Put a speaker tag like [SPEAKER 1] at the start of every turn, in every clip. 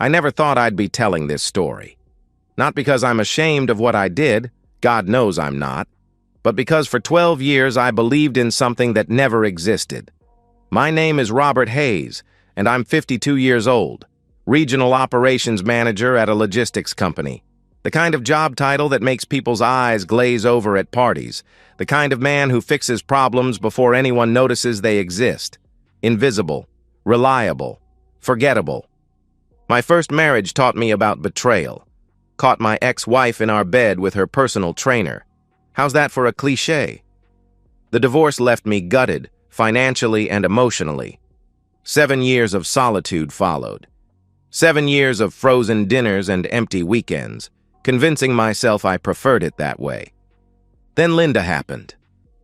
[SPEAKER 1] I never thought I'd be telling this story. Not because I'm ashamed of what I did, God knows I'm not, but because for 12 years I believed in something that never existed. My name is Robert Hayes, and I'm 52 years old, regional operations manager at a logistics company. The kind of job title that makes people's eyes glaze over at parties. The kind of man who fixes problems before anyone notices they exist. Invisible, reliable, forgettable. My first marriage taught me about betrayal. Caught my ex-wife in our bed with her personal trainer. How's that for a cliché? The divorce left me gutted, financially and emotionally. 7 years of solitude followed. 7 years of frozen dinners and empty weekends, convincing myself I preferred it that way. Then Linda happened.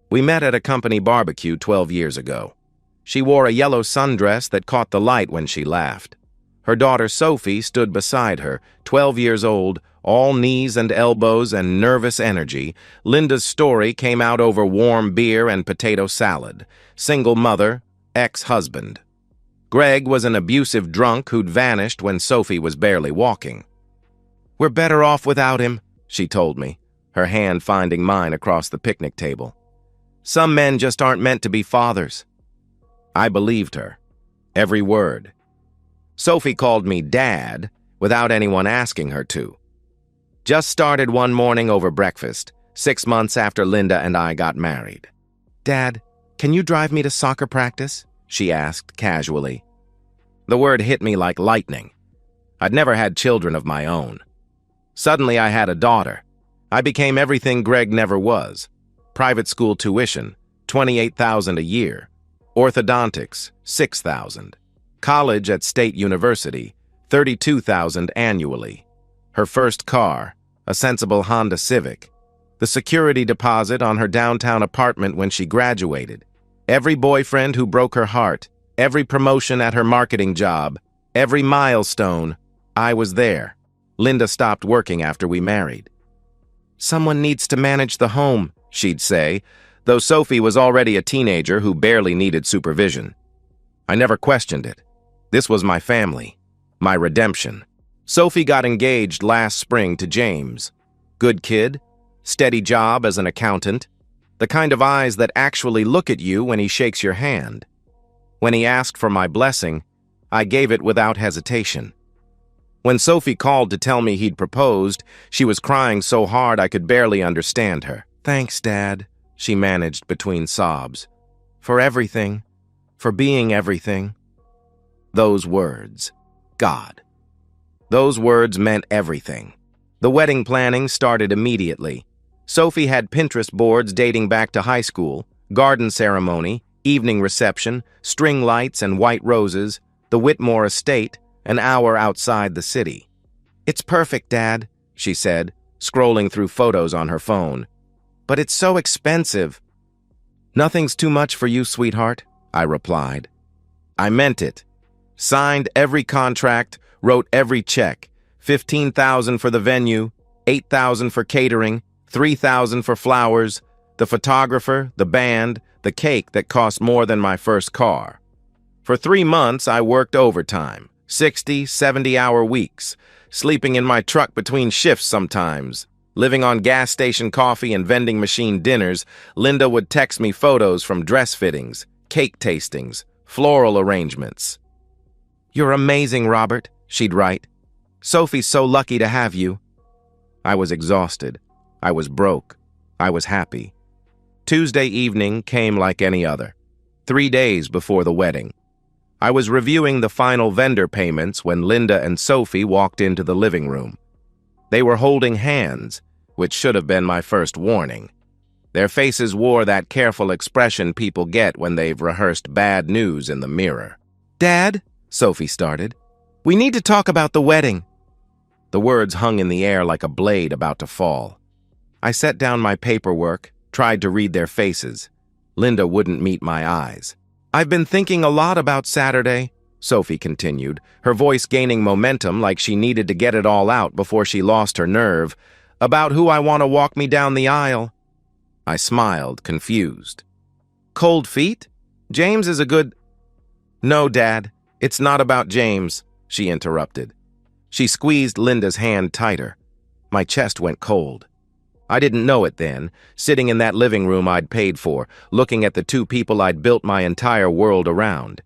[SPEAKER 1] We met at a company barbecue 12 years ago. She wore a yellow sundress that caught the light when she laughed. Her daughter Sophie stood beside her, 12 years old, all knees and elbows and nervous energy. Linda's story came out over warm beer and potato salad. Single mother, ex-husband. Greg was an abusive drunk who'd vanished when Sophie was barely walking. "We're better off without him," she told me, her hand finding mine across the picnic table. "Some men just aren't meant to be fathers." I believed her. Every word. Sophie called me Dad without anyone asking her to. Just started one morning over breakfast, 6 months after Linda and I got married. "Dad, can you drive me to soccer practice?" she asked casually. The word hit me like lightning. I'd never had children of my own. Suddenly I had a daughter. I became everything Greg never was. Private school tuition, $28,000 a year. Orthodontics, $6,000. College at State University, $32,000 annually. Her first car, a sensible Honda Civic. The security deposit on her downtown apartment when she graduated. Every boyfriend who broke her heart. Every promotion at her marketing job. Every milestone. I was there. Linda stopped working after we married. "Someone needs to manage the home," she'd say, though Sophie was already a teenager who barely needed supervision. I never questioned it. This was my family, my redemption. Sophie got engaged last spring to James. Good kid, steady job as an accountant, the kind of eyes that actually look at you when he shakes your hand. When he asked for my blessing, I gave it without hesitation. When Sophie called to tell me he'd proposed, she was crying so hard I could barely understand her. "Thanks, Dad," she managed between sobs. "For everything. For being everything." Those words. God. Those words meant everything. The wedding planning started immediately. Sophie had Pinterest boards dating back to high school, garden ceremony, evening reception, string lights and white roses, the Whitmore estate, an hour outside the city. "It's perfect, Dad," she said, scrolling through photos on her phone. "But it's so expensive." "Nothing's too much for you, sweetheart," I replied. I meant it. Signed every contract, wrote every check. $15,000 for the venue, $8,000 for catering, $3,000 for flowers, the photographer, the band, the cake that cost more than my first car. For 3 months, I worked overtime, 60, 70-hour weeks, sleeping in my truck between shifts sometimes. Living on gas station coffee and vending machine dinners, Linda would text me photos from dress fittings, cake tastings, floral arrangements. "You're amazing, Robert," she'd write. "Sophie's so lucky to have you." I was exhausted. I was broke. I was happy. Tuesday evening came like any other, 3 days before the wedding. I was reviewing the final vendor payments when Linda and Sophie walked into the living room. They were holding hands, which should have been my first warning. Their faces wore that careful expression people get when they've rehearsed bad news in the mirror. "Dad," Sophie started, "we need to talk about the wedding." The words hung in the air like a blade about to fall. I set down my paperwork, tried to read their faces. Linda wouldn't meet my eyes. "I've been thinking a lot about Saturday," Sophie continued, her voice gaining momentum like she needed to get it all out before she lost her nerve, "about who I want to walk me down the aisle." I smiled, confused. "Cold feet? James is a good—" "No, Dad, it's not about James," she interrupted. She squeezed Linda's hand tighter. My chest went cold. I didn't know it then, sitting in that living room I'd paid for, looking at the two people I'd built my entire world around.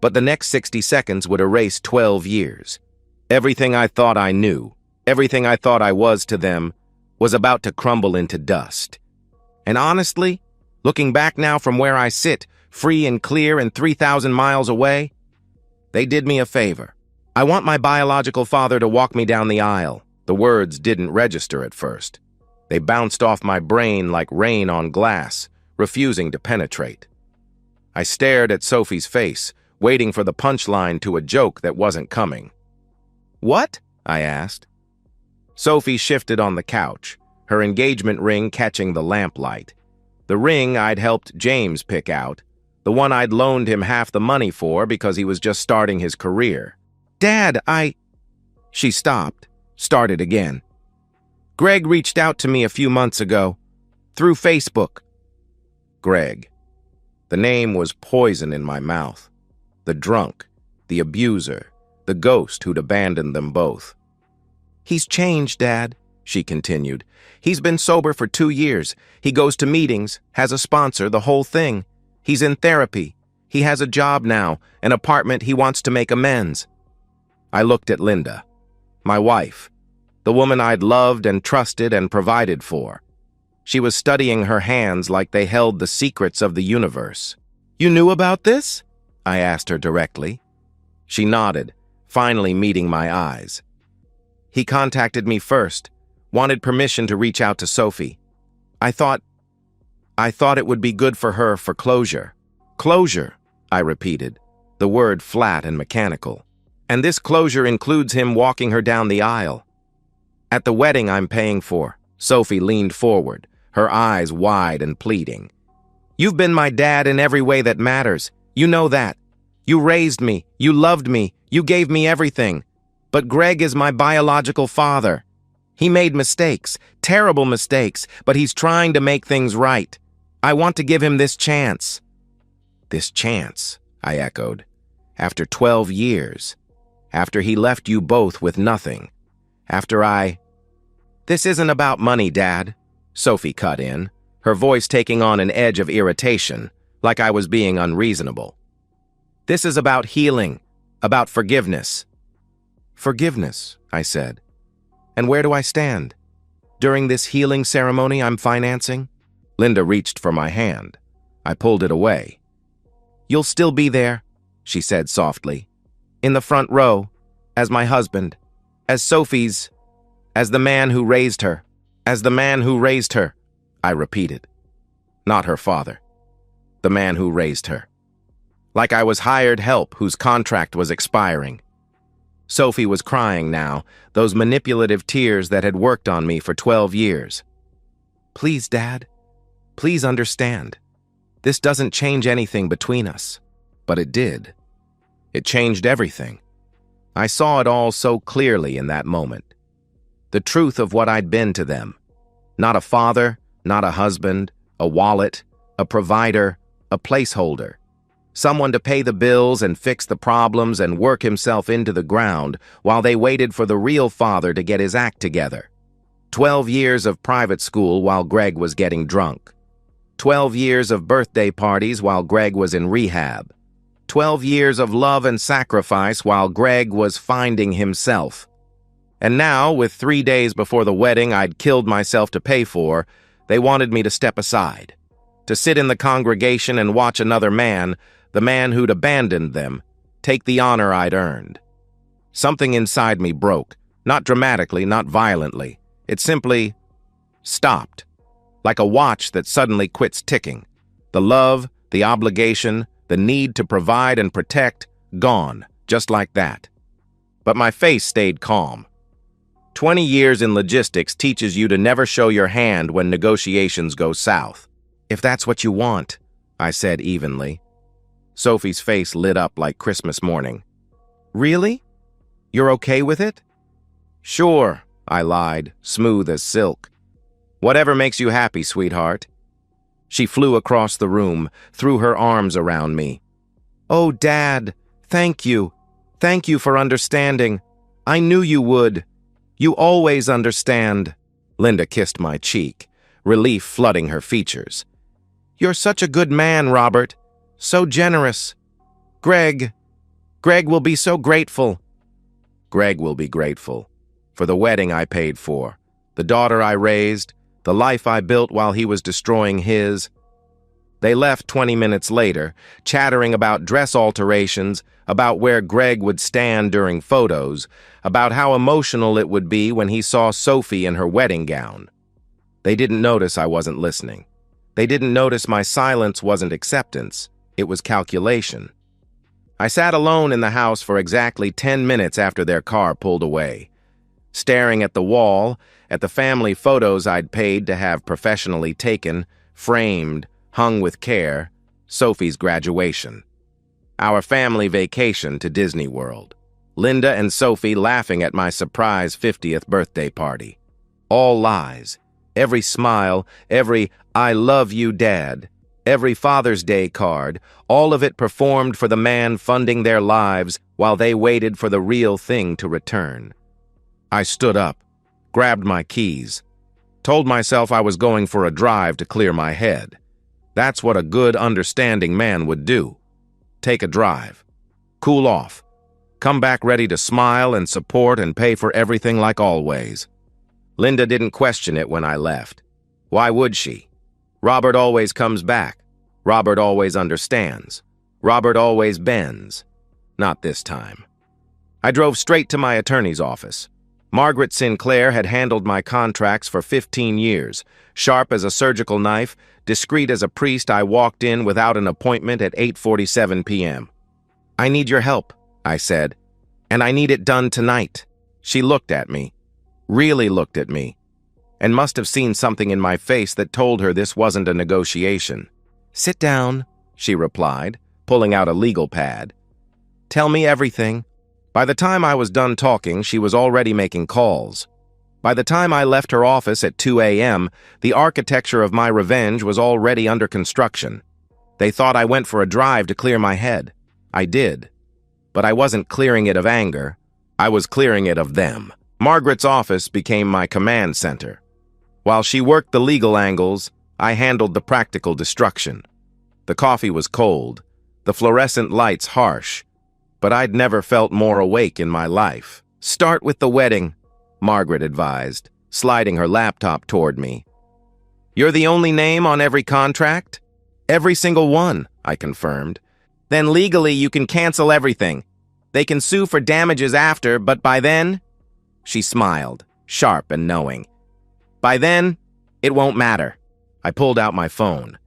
[SPEAKER 1] But the next 60 seconds would erase 12 years. Everything I thought I knew, everything I thought I was to them, was about to crumble into dust. And honestly, looking back now from where I sit, free and clear and 3,000 miles away, they did me a favor. I want my biological father to walk me down the aisle. The words didn't register at first. They bounced off my brain like rain on glass, refusing to penetrate. I stared at Sophie's face, waiting for the punchline to a joke that wasn't coming. "What?" I asked. Sophie shifted on the couch, her engagement ring catching the lamplight. The ring I'd helped James pick out, the one I'd loaned him half the money for because he was just starting his career. "Dad, She stopped, started again. "Greg reached out to me a few months ago, through Facebook." Greg. The name was poison in my mouth. The drunk, the abuser, the ghost who'd abandoned them both. "He's changed, Dad," she continued. "He's been sober for 2 years. He goes to meetings, has a sponsor, the whole thing. He's in therapy. He has a job now, an apartment. He wants to make amends." I looked at Linda, my wife, the woman I'd loved and trusted and provided for. She was studying her hands like they held the secrets of the universe. "You knew about this?" I asked her directly. She nodded, finally meeting my eyes. "He contacted me first, wanted permission to reach out to Sophie. I thought it would be good for her for closure." "Closure," I repeated, the word flat and mechanical. "And this closure includes him walking her down the aisle." "At the wedding I'm paying for," Sophie leaned forward, her eyes wide and pleading. "You've been my dad in every way that matters. You know that. You raised me, you loved me, you gave me everything. But Greg is my biological father. He made mistakes, terrible mistakes, but he's trying to make things right. I want to give him this chance." "This chance," I echoed. "After 12 years. After he left you both with nothing. After I—" "This isn't about money, Dad," Sophie cut in, her voice taking on an edge of irritation, like I was being unreasonable. "This is about healing, about forgiveness." "Forgiveness," I said. "And where do I stand? During this healing ceremony I'm financing?" Linda reached for my hand. I pulled it away. "You'll still be there," she said softly. "In the front row, as my husband, as Sophie's, as the man who raised her, as the man who raised her," I repeated. Not her father. The man who raised her. Like I was hired help whose contract was expiring. Sophie was crying now, those manipulative tears that had worked on me for 12 years. "Please, Dad, please understand. This doesn't change anything between us." But it did. It changed everything. I saw it all so clearly in that moment. The truth of what I'd been to them. Not a father, not a husband, a wallet, a provider, a placeholder. Someone to pay the bills and fix the problems and work himself into the ground while they waited for the real father to get his act together. 12 years of private school while Greg was getting drunk. 12 years of birthday parties while Greg was in rehab. 12 years of love and sacrifice while Greg was finding himself. And now, with 3 days before the wedding I'd killed myself to pay for, they wanted me to step aside, to sit in the congregation and watch another man, the man who'd abandoned them, take the honor I'd earned. Something inside me broke, not dramatically, not violently. It simply stopped, like a watch that suddenly quits ticking. The love, the obligation, the need to provide and protect, gone, just like that. But my face stayed calm. 20 years in logistics teaches you to never show your hand when negotiations go south. "If that's what you want," I said evenly. Sophie's face lit up like Christmas morning. "Really? You're okay with it?" "Sure," I lied, smooth as silk. "Whatever makes you happy, sweetheart." She flew across the room, threw her arms around me. "Oh, Dad, thank you. Thank you for understanding. I knew you would. You always understand. Linda kissed my cheek, relief flooding her features. You're such a good man, Robert. So generous. Greg will be so grateful. Greg will be grateful for the wedding I paid for, the daughter I raised, the life I built while he was destroying his. They left 20 minutes later, chattering about dress alterations, about where Greg would stand during photos, about how emotional it would be when he saw Sophie in her wedding gown. They didn't notice I wasn't listening. They didn't notice my silence wasn't acceptance, it was calculation. I sat alone in the house for exactly 10 minutes after their car pulled away, staring at the wall, at the family photos I'd paid to have professionally taken, framed, hung with care, Sophie's graduation. Our family vacation to Disney World. Linda and Sophie laughing at my surprise 50th birthday party. All lies. Every smile, every "I love you, Dad," every Father's Day card, all of it performed for the man funding their lives while they waited for the real thing to return. I stood up, grabbed my keys, told myself I was going for a drive to clear my head. That's what a good, understanding man would do. Take a drive. Cool off. Come back ready to smile and support and pay for everything like always. Linda didn't question it when I left. Why would she? Robert always comes back. Robert always understands. Robert always bends. Not this time. I drove straight to my attorney's office. Margaret Sinclair had handled my contracts for 15 years. Sharp as a surgical knife, discreet as a priest, I walked in without an appointment at 8:47 p.m. I need your help, I said, and I need it done tonight. She looked at me, really looked at me, and must have seen something in my face that told her this wasn't a negotiation. Sit down, she replied, pulling out a legal pad. Tell me everything. By the time I was done talking, she was already making calls. By the time I left her office at 2 a.m., the architecture of my revenge was already under construction. They thought I went for a drive to clear my head. I did. But I wasn't clearing it of anger. I was clearing it of them. Margaret's office became my command center. While she worked the legal angles, I handled the practical destruction. The coffee was cold, the fluorescent lights harsh, but I'd never felt more awake in my life. Start with the wedding, Margaret advised, sliding her laptop toward me. You're the only name on every contract? Every single one, I confirmed. Then legally you can cancel everything. They can sue for damages after, but by then? She smiled, sharp and knowing. By then, it won't matter. I pulled out my phone.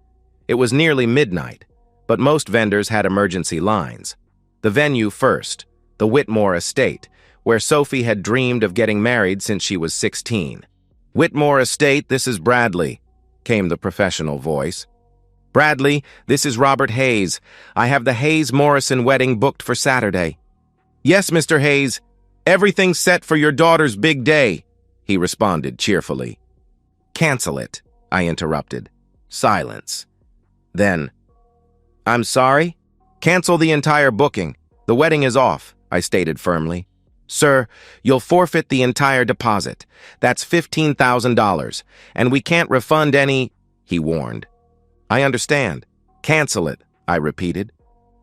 [SPEAKER 1] It was nearly midnight, but most vendors had emergency lines. The venue first, the Whitmore Estate, where Sophie had dreamed of getting married since she was 16. Whitmore Estate, this is Bradley, came the professional voice. Bradley, this is Robert Hayes. I have the Hayes-Morrison wedding booked for Saturday. Yes, Mr. Hayes. Everything's set for your daughter's big day, he responded cheerfully. Cancel it, I interrupted. Silence. Then, I'm sorry? Cancel the entire booking. The wedding is off, I stated firmly. Sir, you'll forfeit the entire deposit. That's $15,000, and we can't refund any, he warned. I understand. Cancel it, I repeated.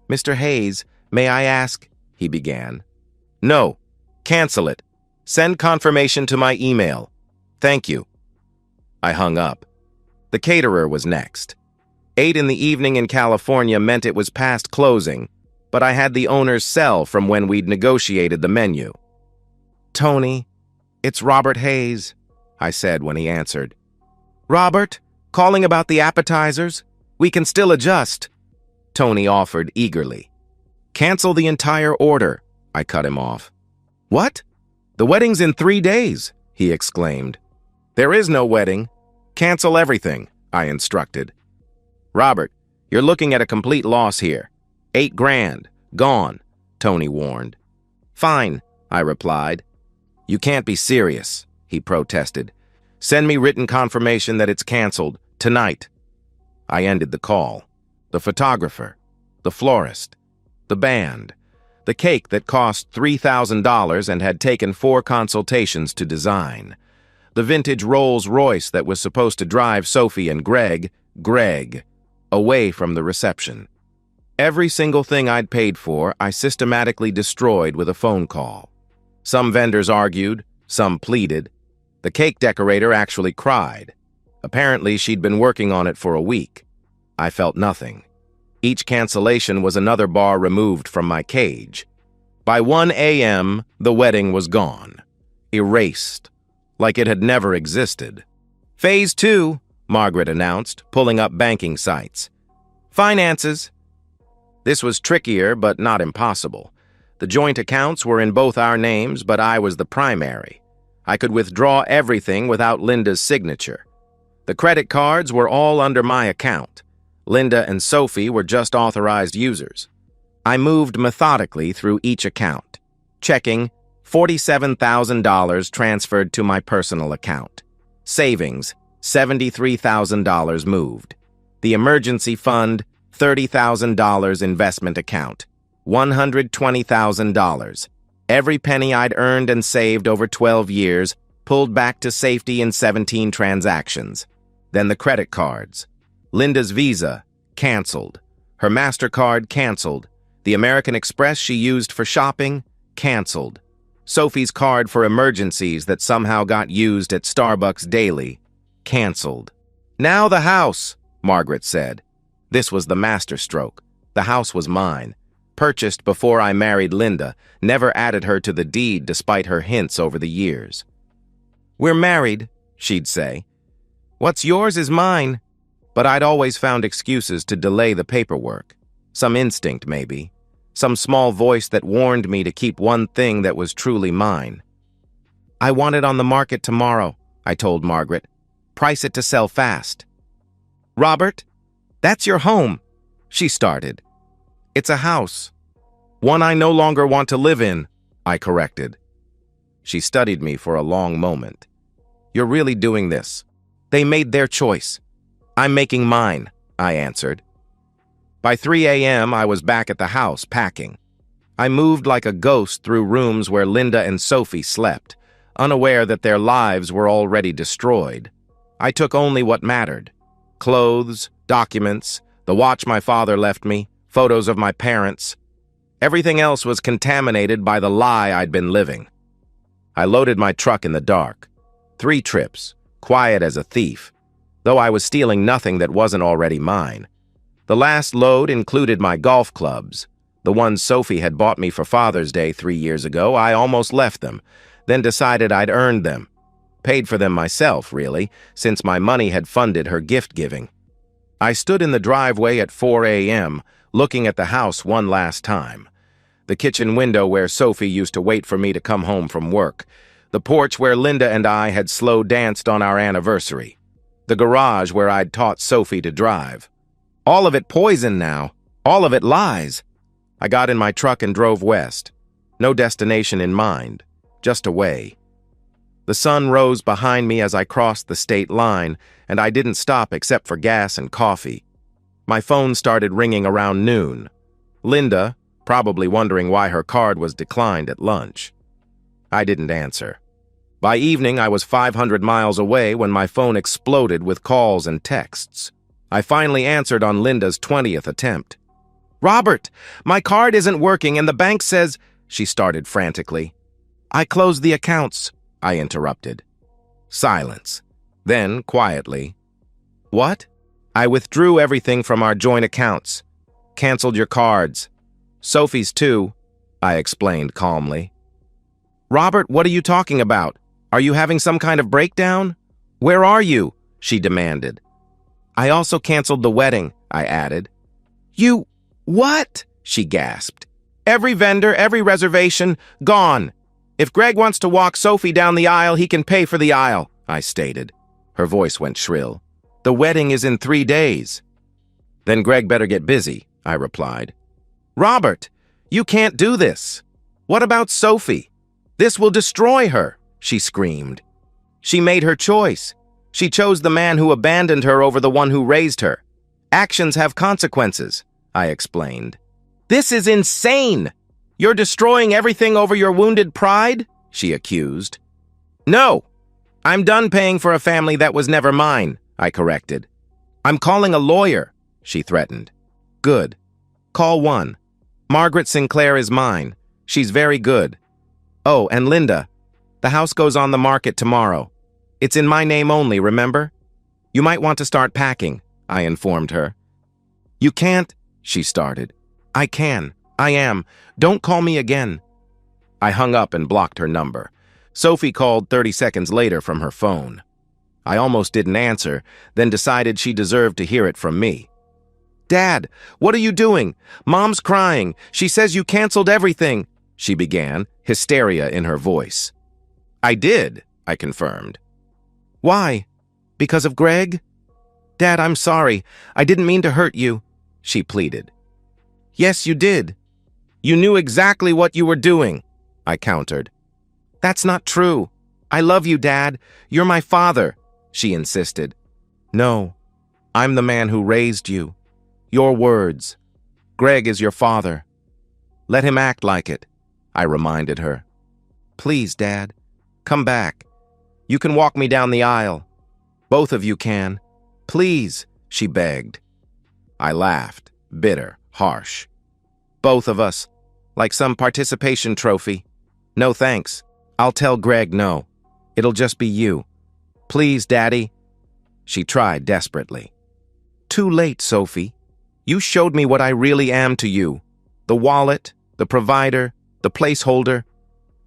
[SPEAKER 1] Mr. Hayes, may I ask, he began. No, cancel it. Send confirmation to my email. Thank you. I hung up. The caterer was next. 8 in the evening in California meant it was past closing, but I had the owner's cell from when we'd negotiated the menu. Tony, it's Robert Hayes, I said when he answered. Robert, calling about the appetizers? We can still adjust, Tony offered eagerly. Cancel the entire order, I cut him off. What? The wedding's in 3 days, he exclaimed. There is no wedding. Cancel everything, I instructed. Robert, you're looking at a complete loss here. $8 grand, gone, Tony warned. Fine, I replied. You can't be serious, he protested. Send me written confirmation that it's canceled, tonight. I ended the call. The photographer, the florist, the band, The cake that cost $3,000 and had taken 4 consultations to design. The vintage Rolls-Royce that was supposed to drive Sophie and Greg, away from the reception. Every single thing I'd paid for, I systematically destroyed with a phone call. Some vendors argued, some pleaded. The cake decorator actually cried. Apparently, she'd been working on it for a week. I felt nothing. Each cancellation was another bar removed from my cage. By 1 a.m., the wedding was gone. Erased. Like it had never existed. Phase 2, Margaret announced, pulling up banking sites. Finances. This was trickier, but not impossible. The joint accounts were in both our names, but I was the primary. I could withdraw everything without Linda's signature. The credit cards were all under my account. Linda and Sophie were just authorized users. I moved methodically through each account, checking $47,000 transferred to my personal account. Savings, $73,000 moved. The emergency fund, $30,000 investment account, $120,000. Every penny I'd earned and saved over 12 years pulled back to safety in 17 transactions. Then the credit cards. Linda's Visa, canceled. Her MasterCard, canceled. The American Express she used for shopping, canceled. Sophie's card for emergencies that somehow got used at Starbucks daily, canceled. Now the house, Margaret said. This was the masterstroke. The house was mine. Purchased before I married Linda, never added her to the deed despite her hints over the years. We're married, she'd say. What's yours is mine. But I'd always found excuses to delay the paperwork. Some instinct, maybe. Some small voice that warned me to keep one thing that was truly mine. I want it on the market tomorrow, I told Margaret. Price it to sell fast. Robert, that's your home, she started. It's a house. One I no longer want to live in, I corrected. She studied me for a long moment. You're really doing this. They made their choice. I'm making mine, I answered. By 3 a.m., I was back at the house, packing. I moved like a ghost through rooms where Linda and Sophie slept, unaware that their lives were already destroyed. I took only what mattered. Clothes, documents, the watch my father left me, photos of my parents. Everything else was contaminated by the lie I'd been living. I loaded my truck in the dark. 3 trips, quiet as a thief, though I was stealing nothing that wasn't already mine. The last load included my golf clubs. The ones Sophie had bought me for Father's Day 3 years ago. I almost left them, then decided I'd earned them. Paid for them myself, really, since my money had funded her gift-giving. I stood in the driveway at 4 a.m., looking at the house one last time. The kitchen window where Sophie used to wait for me to come home from work. The porch where Linda and I had slow danced on our anniversary. The garage where I'd taught Sophie to drive. All of it poison now. All of it lies. I got in my truck and drove west. No destination in mind, just away. The sun rose behind me as I crossed the state line, and I didn't stop except for gas and coffee. My phone started ringing around noon. Linda, probably wondering why her card was declined at lunch. I didn't answer. By evening, I was 500 miles away when my phone exploded with calls and texts. I finally answered on Linda's 20th attempt. Robert, my card isn't working and the bank says, she started frantically. I closed the accounts, I interrupted. Silence. Then, quietly, what? I withdrew everything from our joint accounts. Canceled your cards. Sophie's too, I explained calmly. Robert, what are you talking about? Are you having some kind of breakdown? Where are you? She demanded. I also canceled the wedding, I added. You, what? She gasped. Every vendor, every reservation, gone. If Greg wants to walk Sophie down the aisle, he can pay for the aisle, I stated. Her voice went shrill. The wedding is in 3 days. Then Greg better get busy, I replied. Robert, you can't do this. What about Sophie? This will destroy her, she screamed. She made her choice. She chose the man who abandoned her over the one who raised her. Actions have consequences, I explained. This is insane! You're destroying everything over your wounded pride? She accused. No, I'm done paying for a family that was never mine, I corrected. I'm calling a lawyer, she threatened. Good. Call one. Margaret Sinclair is mine. She's very good. Oh, and Linda, the house goes on the market tomorrow. It's in my name only, remember? You might want to start packing, I informed her. You can't, she started. I can. I am. Don't call me again. I hung up and blocked her number. Sophie called 30 seconds later from her phone. I almost didn't answer, then decided she deserved to hear it from me. Dad, what are you doing? Mom's crying. She says you canceled everything, she began, hysteria in her voice. I did, I confirmed. Why? Because of Greg? Dad, I'm sorry. I didn't mean to hurt you, she pleaded. Yes, you did. You knew exactly what you were doing, I countered. That's not true. I love you, Dad. You're my father, she insisted. No, I'm the man who raised you. Your words. Greg is your father. Let him act like it, I reminded her. Please, Dad, come back. You can walk me down the aisle. Both of you can. Please, she begged. I laughed, bitter, harsh. Both of us, like some participation trophy. No thanks. I'll tell Greg no. It'll just be you. Please, Daddy. She tried desperately. Too late, Sophie. You showed me what I really am to you. The wallet, the provider, the placeholder.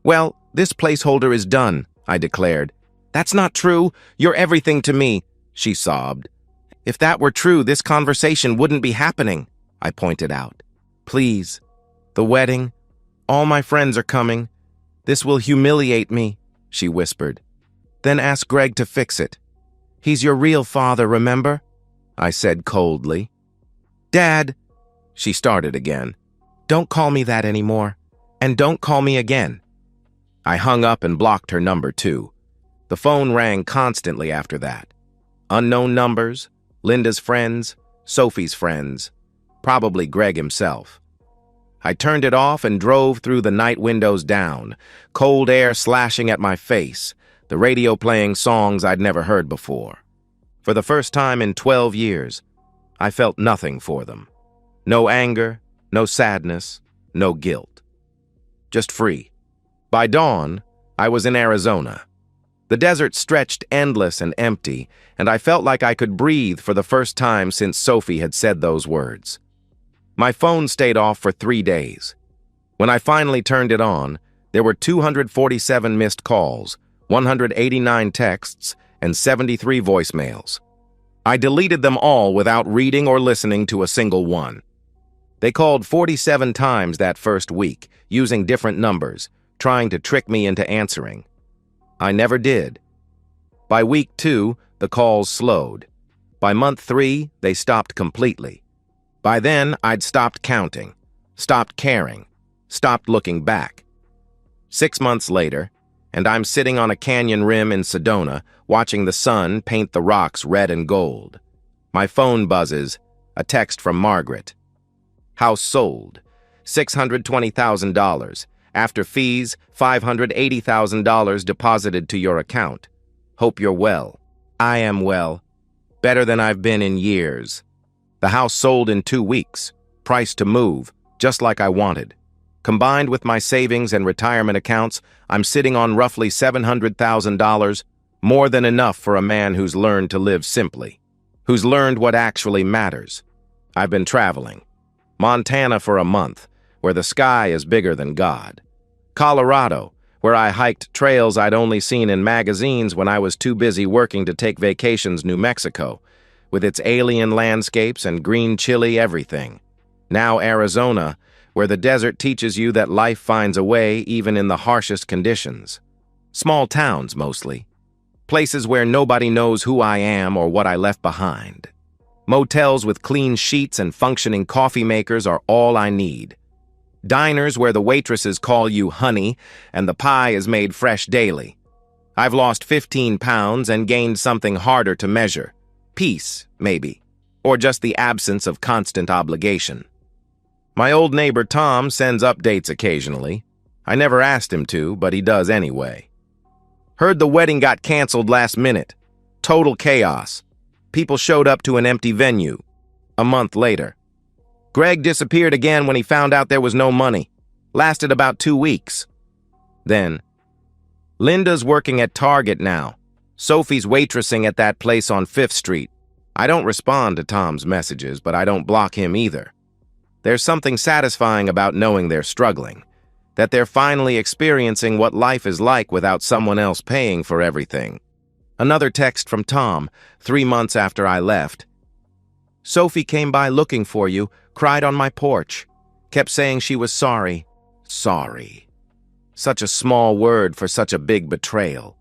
[SPEAKER 1] Well, this placeholder is done, I declared. That's not true. You're everything to me, she sobbed. If that were true, this conversation wouldn't be happening, I pointed out. Please. The wedding. All my friends are coming. This will humiliate me, she whispered. Then ask Greg to fix it. He's your real father, remember? I said coldly. Dad, she started again. Don't call me that anymore. And don't call me again. I hung up and blocked her number too. The phone rang constantly after that. Unknown numbers, Linda's friends, Sophie's friends, probably Greg himself. I turned it off and drove through the night windows down, cold air slashing at my face, the radio playing songs I'd never heard before. For the first time in 12 years, I felt nothing for them. No anger, no sadness, no guilt. Just free. By dawn, I was in Arizona. The desert stretched endless and empty, and I felt like I could breathe for the first time since Sophie had said those words. My phone stayed off for 3 days. When I finally turned it on, there were 247 missed calls, 189 texts, and 73 voicemails. I deleted them all without reading or listening to a single one. They called 47 times that first week, using different numbers, trying to trick me into answering. I never did. By week 2, the calls slowed. By month 3, they stopped completely. By then, I'd stopped counting, stopped caring, stopped looking back. 6 months later, and I'm sitting on a canyon rim in Sedona, watching the sun paint the rocks red and gold. My phone buzzes, a text from Margaret. House sold, $620,000. After fees, $580,000 deposited to your account. Hope you're well. I am well. Better than I've been in years. The house sold in 2 weeks, price to move, just like I wanted. Combined with my savings and retirement accounts, I'm sitting on roughly $700,000, more than enough for a man who's learned to live simply, who's learned what actually matters. I've been traveling. Montana for a month, where the sky is bigger than God. Colorado, where I hiked trails I'd only seen in magazines when I was too busy working to take vacations. New Mexico, with its alien landscapes and green chili everything. Now Arizona, where the desert teaches you that life finds a way even in the harshest conditions. Small towns, mostly. Places where nobody knows who I am or what I left behind. Motels with clean sheets and functioning coffee makers are all I need. Diners where the waitresses call you honey and the pie is made fresh daily. I've lost 15 pounds and gained something harder to measure. Peace, maybe. Or just the absence of constant obligation. My old neighbor Tom sends updates occasionally. I never asked him to, but he does anyway. Heard the wedding got canceled last minute. Total chaos. People showed up to an empty venue. A month later. Greg disappeared again when he found out there was no money. Lasted about 2 weeks. Then, Linda's working at Target now. Sophie's waitressing at that place on 5th Street. I don't respond to Tom's messages, but I don't block him either. There's something satisfying about knowing they're struggling, that they're finally experiencing what life is like without someone else paying for everything. Another text from Tom, 3 months after I left. Sophie came by looking for you, cried on my porch, kept saying she was sorry. Sorry. Such a small word for such a big betrayal.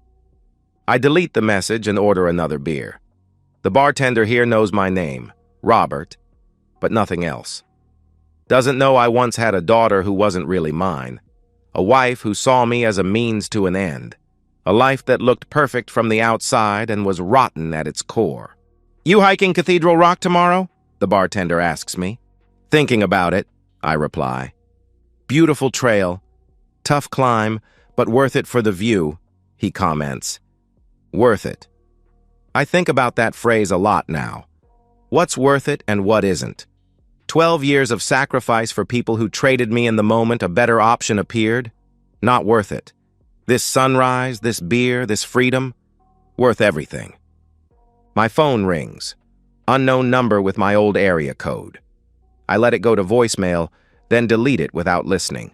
[SPEAKER 1] I delete the message and order another beer. The bartender here knows my name, Robert, but nothing else. Doesn't know I once had a daughter who wasn't really mine, a wife who saw me as a means to an end, a life that looked perfect from the outside and was rotten at its core. You hiking Cathedral Rock tomorrow? The bartender asks me. Thinking about it, I reply. Beautiful trail, tough climb, but worth it for the view, he comments. Worth it. I think about that phrase a lot now. What's worth it and what isn't? 12 years of sacrifice for people who traded me in the moment a better option appeared? Not worth it. This sunrise, this beer, this freedom? Worth everything. My phone rings. Unknown number with my old area code. I let it go to voicemail, then delete it without listening.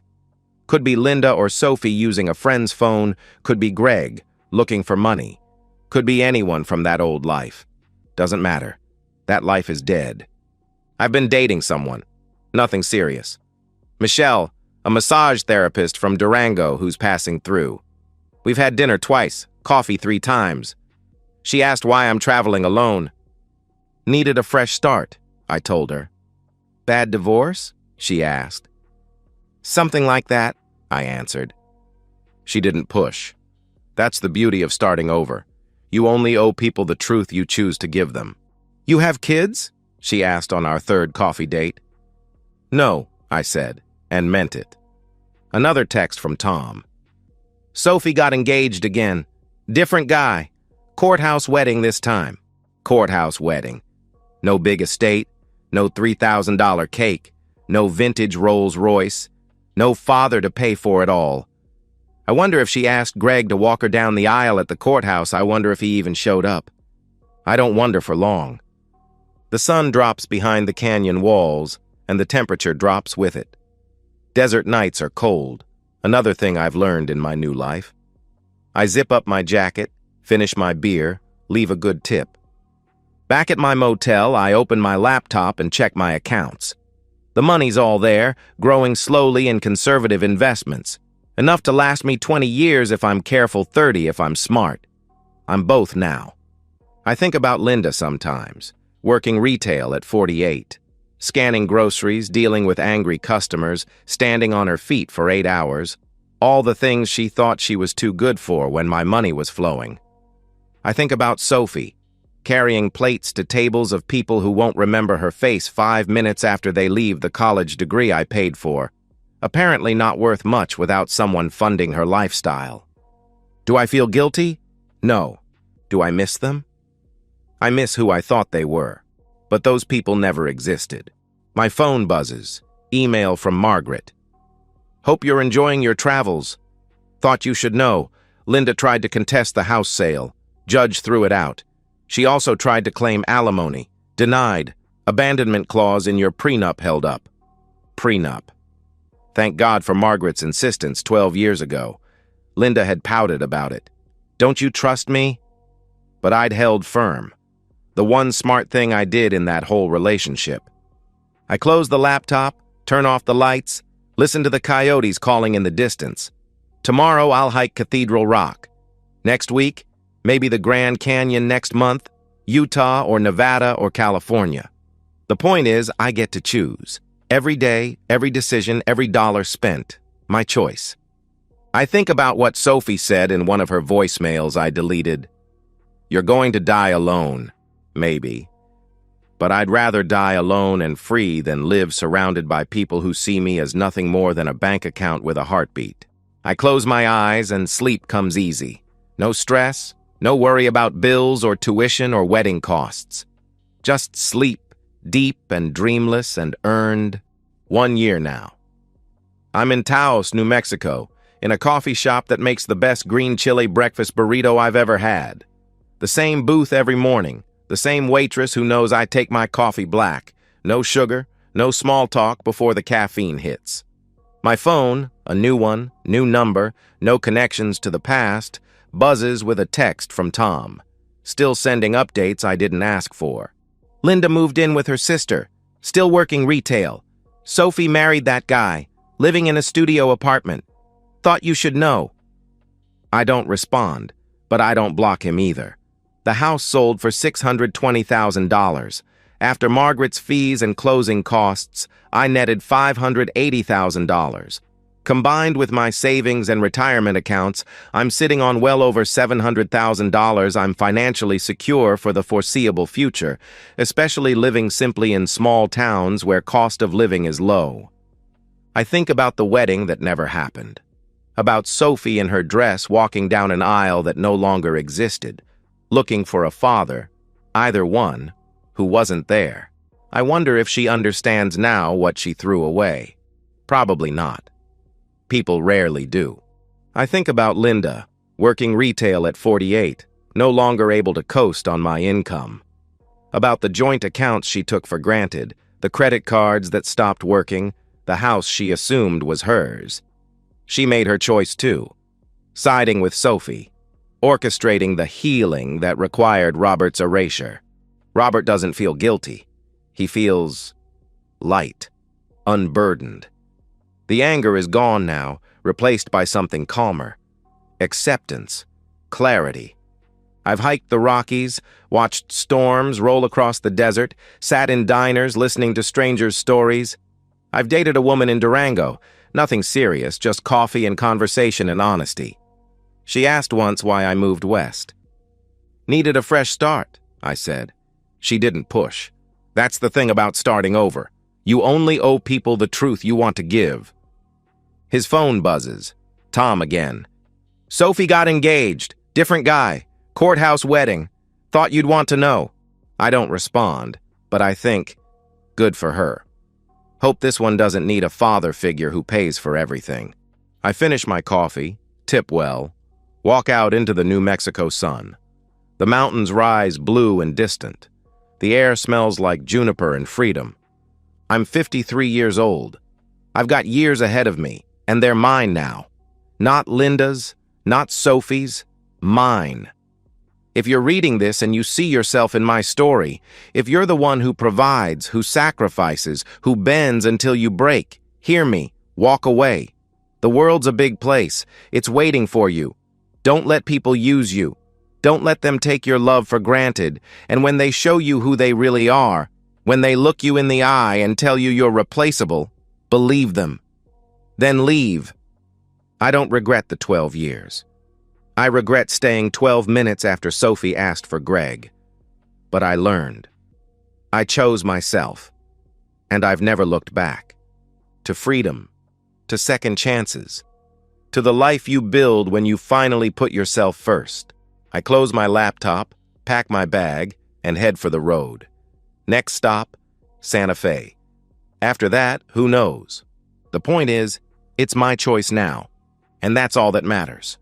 [SPEAKER 1] Could be Linda or Sophie using a friend's phone, could be Greg, looking for money. Could be anyone from that old life. Doesn't matter. That life is dead. I've been dating someone. Nothing serious. Michelle, a massage therapist from Durango who's passing through. We've had dinner twice, coffee 3 times. She asked why I'm traveling alone. Needed a fresh start, I told her. Bad divorce? She asked. Something like that, I answered. She didn't push. That's the beauty of starting over. You only owe people the truth you choose to give them. You have kids? She asked on our 3rd coffee date. No, I said, and meant it. Another text from Tom. Sophie got engaged again. Different guy. Courthouse wedding this time. Courthouse wedding. No big estate, no $3,000 cake, no vintage Rolls Royce, no father to pay for it all. I wonder if she asked Greg to walk her down the aisle at the courthouse. I wonder if he even showed up. I don't wonder for long. The sun drops behind the canyon walls, and the temperature drops with it. Desert nights are cold, another thing I've learned in my new life. I zip up my jacket, finish my beer, leave a good tip. Back at my motel, I open my laptop and check my accounts. The money's all there, growing slowly in conservative investments. Enough to last me 20 years if I'm careful, 30 if I'm smart. I'm both now. I think about Linda sometimes. Working retail at 48, scanning groceries, dealing with angry customers, standing on her feet for 8 hours, all the things she thought she was too good for when my money was flowing. I think about Sophie, carrying plates to tables of people who won't remember her face 5 minutes after they leave the college degree I paid for, apparently not worth much without someone funding her lifestyle. Do I feel guilty? No. Do I miss them? I miss who I thought they were, but those people never existed. My phone buzzes. Email from Margaret. Hope you're enjoying your travels. Thought you should know. Linda tried to contest the house sale. Judge threw it out. She also tried to claim alimony. Denied. Abandonment clause in your prenup held up. Prenup. Thank God for Margaret's insistence 12 years ago. Linda had pouted about it. Don't you trust me? But I'd held firm. The one smart thing I did in that whole relationship. I close the laptop, turn off the lights, listen to the coyotes calling in the distance. Tomorrow I'll hike Cathedral Rock. Next week, maybe the Grand Canyon next month, Utah or Nevada or California. The point is, I get to choose. Every day, every decision, every dollar spent. My choice. I think about what Sophie said in one of her voicemails I deleted. You're going to die alone. Maybe. but I'd rather die alone and free than live surrounded by people who see me as nothing more than a bank account with a heartbeat. I close my eyes and sleep comes easy. No stress, no worry about bills or tuition or wedding costs. Just sleep, deep and dreamless and earned. 1 year now. I'm in Taos, New Mexico, in a coffee shop that makes the best green chili breakfast burrito I've ever had. The same booth every morning, the same waitress who knows I take my coffee black. No sugar, no small talk before the caffeine hits. My phone, a new one, new number, no connections to the past, buzzes with a text from Tom, still sending updates I didn't ask for. Linda moved in with her sister, still working retail. Sophie married that guy, living in a studio apartment. Thought you should know. I don't respond, but I don't block him either. The house sold for $620,000. After Margaret's fees and closing costs, I netted $580,000. Combined with my savings and retirement accounts, I'm sitting on well over $700,000. I'm financially secure for the foreseeable future, especially living simply in small towns where cost of living is low. I think about the wedding that never happened. About Sophie in her dress walking down an aisle that no longer existed, looking for a father, either one, who wasn't there. I wonder if she understands now what she threw away. Probably not. People rarely do. I think about Linda, working retail at 48, no longer able to coast on my income. About the joint accounts she took for granted, the credit cards that stopped working, the house she assumed was hers. She made her choice too, siding with Sophie, orchestrating the healing that required Robert's erasure. Robert doesn't feel guilty. He feels light, unburdened. The anger is gone now, replaced by something calmer. Acceptance, clarity. I've hiked the Rockies, watched storms roll across the desert, sat in diners listening to strangers' stories. I've dated a woman in Durango, nothing serious, just coffee and conversation and honesty. She asked once why I moved west. Needed a fresh start, I said. She didn't push. That's the thing about starting over. You only owe people the truth you want to give. His phone buzzes. Tom again. Sophie got engaged. Different guy. Courthouse wedding. Thought you'd want to know. I don't respond, but I think, good for her. Hope this one doesn't need a father figure who pays for everything. I finish my coffee, tip well, walk out into the New Mexico sun. The mountains rise blue and distant. The air smells like juniper and freedom. I'm 53 years old. I've got years ahead of me, and they're mine now. Not Linda's, not Sophie's, mine. If you're reading this and you see yourself in my story, if you're the one who provides, who sacrifices, who bends until you break, hear me, walk away. The world's a big place. It's waiting for you. Don't let people use you. Don't let them take your love for granted. And when they show you who they really are, when they look you in the eye and tell you you're replaceable, believe them. Then leave. I don't regret the 12 years. I regret staying 12 minutes after Sophie asked for Greg. But I learned. I chose myself. And I've never looked back. To freedom. To second chances. To the life you build when you finally put yourself first. I close my laptop, pack my bag, and head for the road. Next stop, Santa Fe. After that, who knows? The point is, it's my choice now, and that's all that matters.